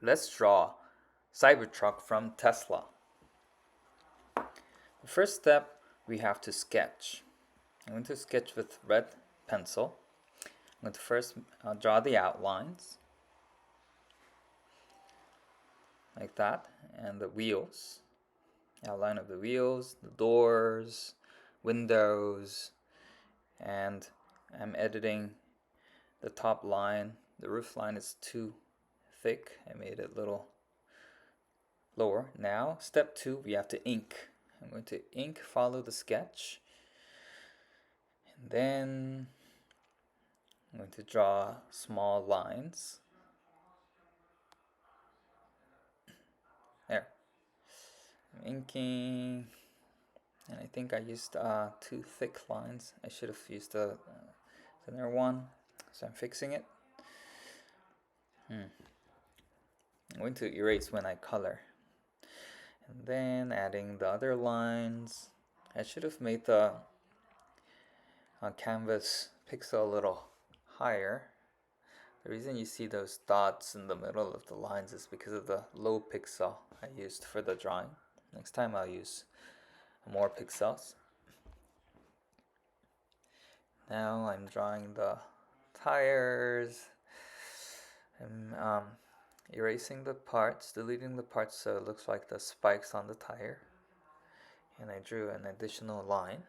Let's draw Cybertruck from Tesla. The first step, we have to sketch. I'm going to sketch with red pencil. I'm going to first draw the outlines like that, and the wheels, outline of the wheels, the doors, windows, and I'm editing the top line. The roof line is too thick. I made it a little lower. Now, step 2, we have to ink. I'm going to ink, follow the sketch, and then I'm going to draw small lines. There. I'm inking, and I think I used 2 thick lines. I should have used a thinner one, so I'm fixing it. I'm going to erase when I color. And then adding the other lines. I should have made the canvas pixel a little higher. The reason you see those dots in the middle of the lines is because of the low pixel I used for the drawing. Next time I'll use more pixels. Now I'm drawing the tires. I'm erasing the parts, deleting the parts so it looks like the spikes on the tire. And I drew an additional line.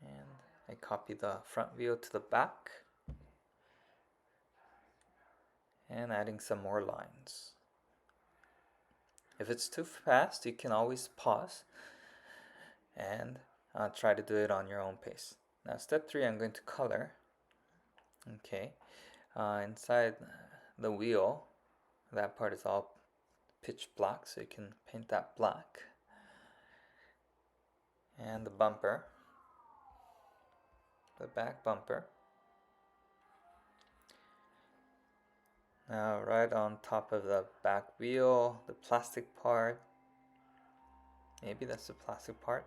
And I copy the front view to the back. And adding some more lines. If it's too fast, you can always pause and try to do it on your own pace. Now step 3, I'm going to color. Okay, inside the wheel, that part is all pitch black, so you can paint that black. And the bumper, the back bumper. Now right on top of the back wheel, the plastic part. Maybe that's the plastic part.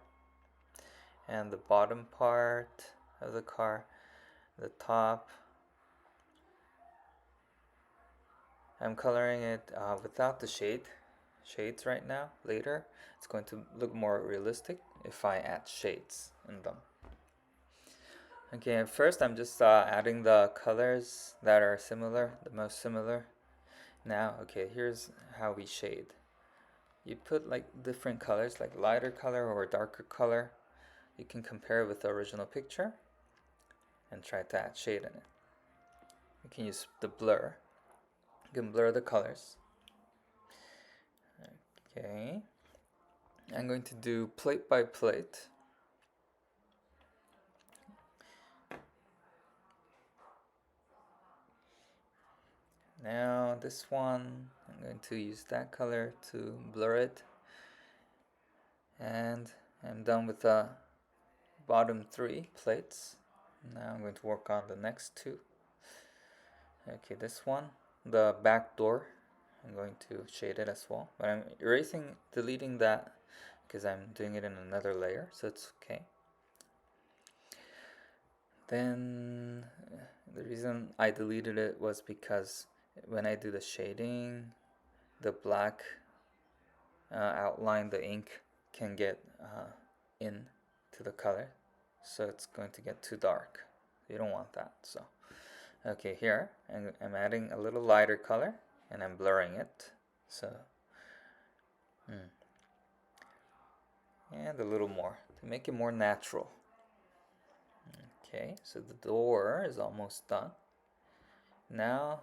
And the bottom part of the car, the top. I'm coloring it without the shades right now. Later, it's going to look more realistic if I add shades in them. Okay, at first I'm just adding the colors that are similar, the most similar. Now, okay, here's how we shade. You put like different colors, like lighter color or darker color. You can compare it with the original picture and try to add shade in it. You can use the blur. You can blur the colors. Okay, I'm going to do plate by plate. Now this one, I'm going to use that color to blur it. And I'm done with the bottom 3 plates. Now I'm going to work on the next 2. Okay, this one, the back door, I'm going to shade it as well. But I'm deleting that because I'm doing it in another layer, so it's okay. Then the reason I deleted it was because when I do the shading, the black outline, the ink can get in to the color, so it's going to get too dark. You don't want that. So okay, here I'm adding a little lighter color and I'm blurring it, so and a little more to make it more natural. Okay, so the door is almost done. Now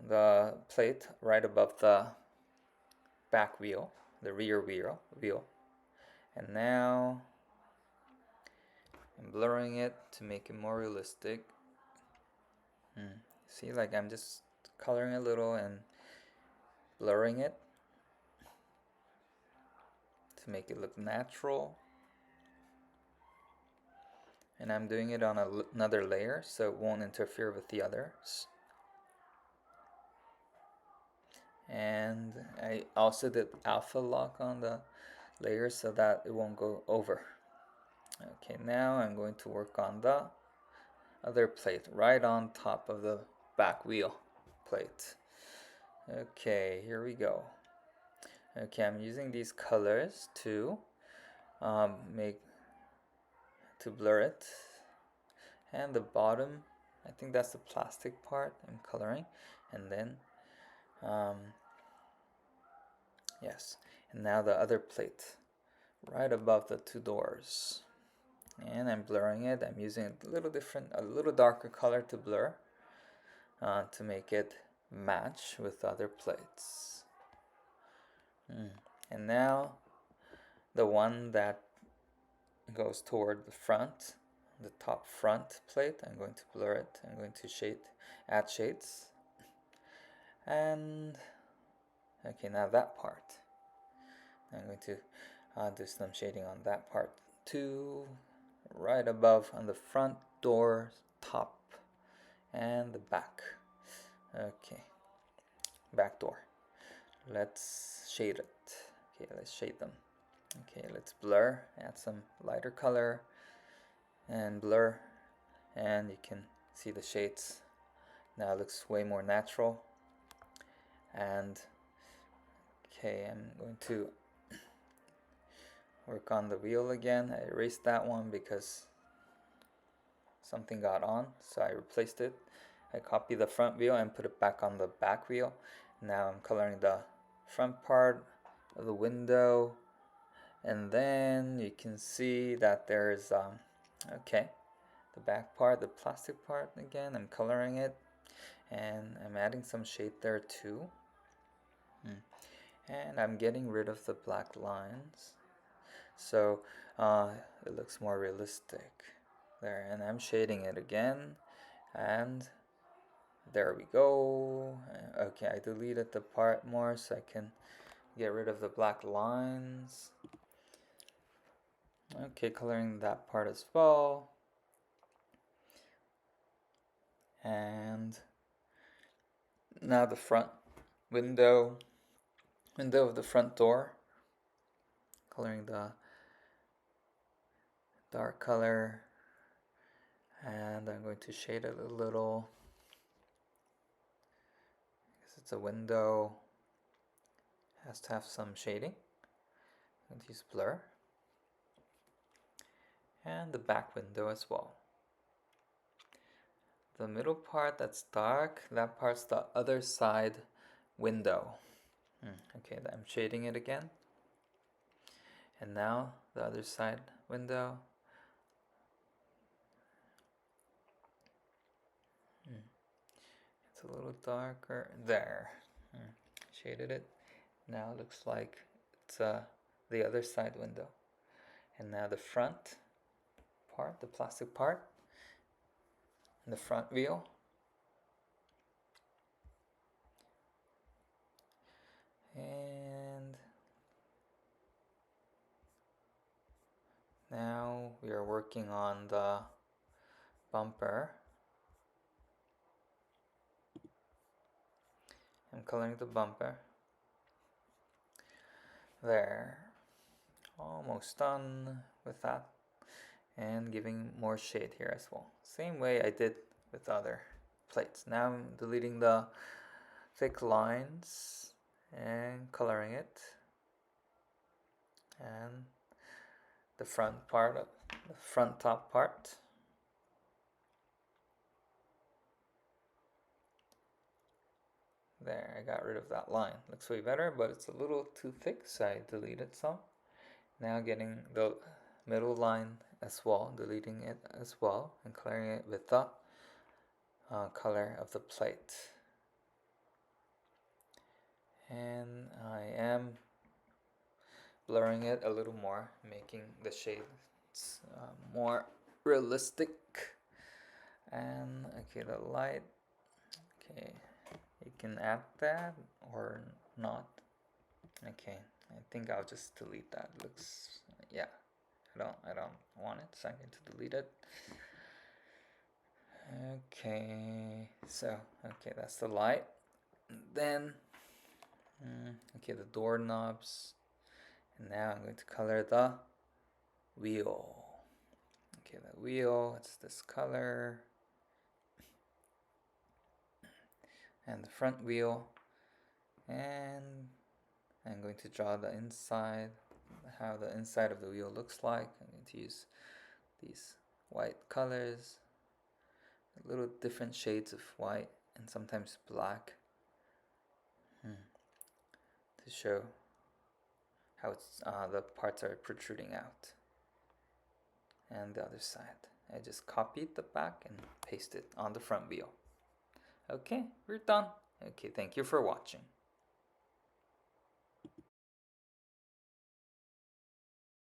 the plate right above the back wheel, the rear wheel, and now I'm blurring it to make it more realistic. See, like I'm just coloring a little and blurring it to make it look natural. And I'm doing it on another layer so it won't interfere with the others. And I also did alpha lock on the layer so that it won't go over. Okay, now I'm going to work on the other plate right on top of the back wheel plate. Okay, here we go. Okay, I'm using these colors to make to blur it, and the bottom, I think that's the plastic part I'm coloring, and then um, yes, and now the other plate right above the two doors, and I'm blurring it. I'm using a little different, a little darker color to blur to make it match with other plates. And now the one that goes toward the front, the top front plate, I'm going to blur it. I'm going to add shades. And okay, now that part, I'm going to do some shading on that part too, right above on the front door top and the back. Okay, back door. Let's shade it. Okay, let's shade them. Okay, let's blur, add some lighter color and blur, and you can see the shades. Now it looks way more natural. And okay, I'm going to work on the wheel again. I erased that one because something got on, so I replaced it. I copied the front wheel and put it back on the back wheel. Now I'm coloring the front part of the window, and then you can see that there's okay, the back part, the plastic part again. I'm coloring it, and I'm adding some shade there too. And I'm getting rid of the black lines, so it looks more realistic there. And I'm shading it again, and there we go. Okay, I deleted the part more so I can get rid of the black lines. Okay, coloring that part as well. And now the front window of the front door, coloring the dark color, and I'm going to shade it a little because it's a window, it has to have some shading. I'm going to use blur, and the back window as well. The middle part that's dark, that part's the other side window. Okay, I'm shading it again. And now the other side window. It's a little darker. There. Shaded it. Now it looks like it's the other side window. And now the front part, the plastic part, and the front wheel. And now we are working on the bumper. I'm coloring the bumper. There. Almost done with that. And giving more shade here as well. Same way I did with the other plates. Now I'm deleting the thick lines and coloring it. And the front part of the front top part. There, I got rid of that line. Looks way better, but it's a little too thick, so I deleted some. Now getting the middle line as well, deleting it as well, and coloring it with the color of the plate. And I am blurring it a little more, making the shades more realistic. And okay, the light, okay, you can add that or not. Okay, I think I'll just delete that. Looks, yeah, I don't want it, so I'm going to delete it. Okay, so okay, that's the light. Then okay, the doorknobs, and now I'm going to color the wheel. Okay, the wheel, it's this color, and the front wheel, And I'm going to draw the inside, how the inside of the wheel looks like. I'm going to use these white colors, little different shades of white and sometimes black, to show how the parts are protruding out. And the other side, I just copied the back and pasted on the front wheel. Okay, we're done. Okay, thank you for watching.